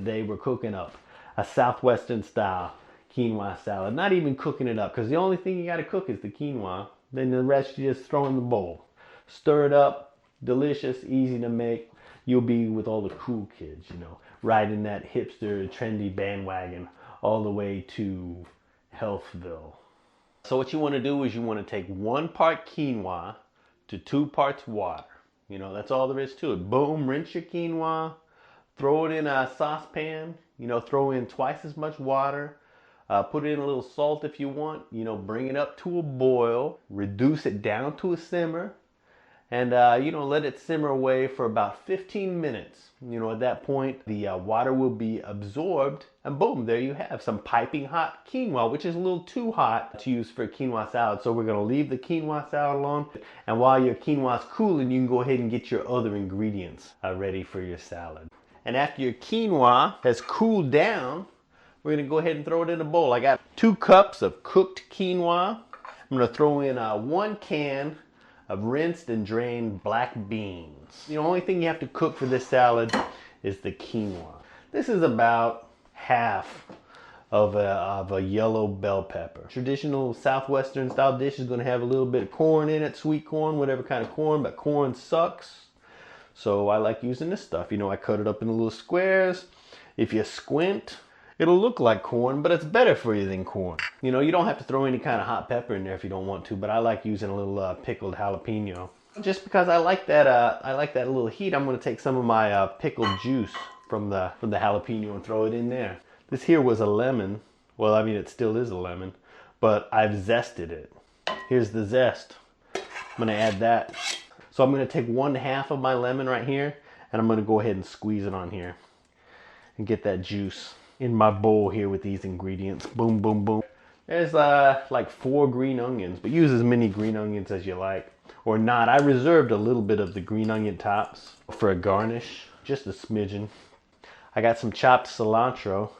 Today we're cooking up a southwestern style quinoa salad. Not even cooking it up, because the only thing you got to cook is the quinoa. Then the rest you just throw in the bowl. Stir it up, delicious, easy to make. You'll be with all the cool kids, you know, riding that hipster, trendy bandwagon all the way to Healthville. So what you want to do is you want to take 1 part quinoa to 2 parts water. You know, that's all there is to it. Boom, rinse your quinoa, throw it in a saucepan, you know, throw in twice as much water, put in a little salt if you want, you know, bring it up to a boil, reduce it down to a simmer, and, you know, let it simmer away for about 15 minutes. You know, at that point, the water will be absorbed, and boom, there you have some piping hot quinoa, which is a little too hot to use for a quinoa salad. So we're going to leave the quinoa salad alone. And while your quinoa is cooling, you can go ahead and get your other ingredients ready for your salad. And after your quinoa has cooled down, we're going to go ahead and throw it in a bowl. I got 2 cups of cooked quinoa. I'm going to throw in 1 can of rinsed and drained black beans. The only thing you have to cook for this salad is the quinoa. This is about half of a yellow bell pepper. Traditional southwestern style dish is going to have a little bit of corn in it, sweet corn, whatever kind of corn, but corn sucks. So I like using this stuff. You know, I cut it up in little squares. If you squint, it'll look like corn, but it's better for you than corn. You know, you don't have to throw any kind of hot pepper in there if you don't want to, but I like using a little pickled jalapeno. Just because I like that little heat, I'm going to take some of my pickled juice from the jalapeno and throw it in there. This here was a lemon. Well, I mean, it still is a lemon, but I've zested it. Here's the zest. I'm going to add that. So I'm going to take 1/2 of my lemon right here, and I'm going to go ahead and squeeze it on here and get that juice in my bowl here with these ingredients. Boom, boom, boom. There's like 4 green onions, but use as many green onions as you like, or not. I reserved a little bit of the green onion tops for a garnish, just a smidgen. I got some chopped cilantro.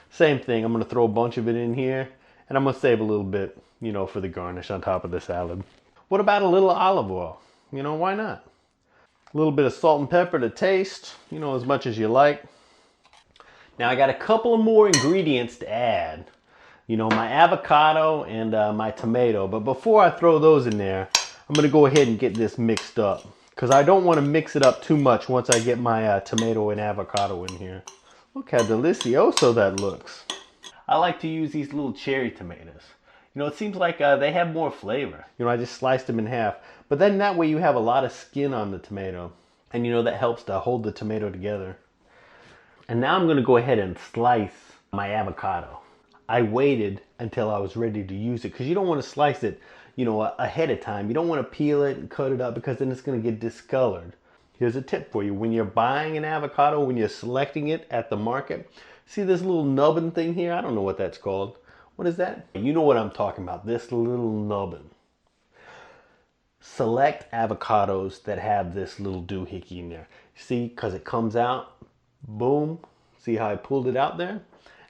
Same thing, I'm going to throw a bunch of it in here, and I'm going to save a little bit, you know, for the garnish on top of the salad. What about a little olive oil? You know, why not? A little bit of salt and pepper to taste, you know, as much as you like. Now I got a couple of more ingredients to add. You know, my avocado and my tomato. But before I throw those in there, I'm going to go ahead and get this mixed up, because I don't want to mix it up too much once I get my tomato and avocado in here. Look how delicioso that looks. I like to use these little cherry tomatoes. You know, it seems like they have more flavor. You know, I just sliced them in half. But then that way you have a lot of skin on the tomato. And you know, that helps to hold the tomato together. And now I'm going to go ahead and slice my avocado. I waited until I was ready to use it, because you don't want to slice it, you know, ahead of time. You don't want to peel it and cut it up, because then it's going to get discolored. Here's a tip for you. When you're buying an avocado, when you're selecting it at the market, see this little nubbin thing here? I don't know what that's called. What is that? You know what I'm talking about, this little nubbin. Select avocados that have this little doohickey in there. See, because it comes out, boom. See how I pulled it out there?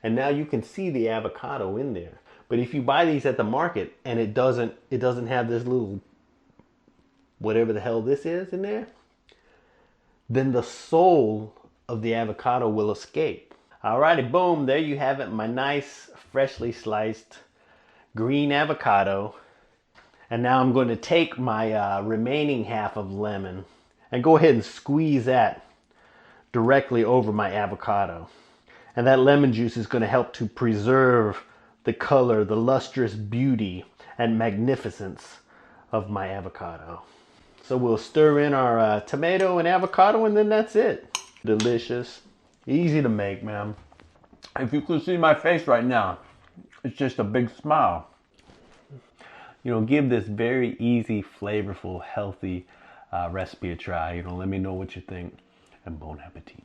And now you can see the avocado in there. But if you buy these at the market and it doesn't have this little, whatever the hell this is in there, then the soul of the avocado will escape. Alrighty, boom, there you have it, my nice, freshly sliced green avocado. And now I'm going to take my remaining half of lemon and go ahead and squeeze that directly over my avocado. And that lemon juice is going to help to preserve the color, the lustrous beauty and magnificence of my avocado. So we'll stir in our tomato and avocado, and then that's it. Delicious. Easy to make, man. If you could see my face right now, it's just a big smile. You know, give this very easy, flavorful, healthy recipe a try. You know, let me know what you think, and bon appetit.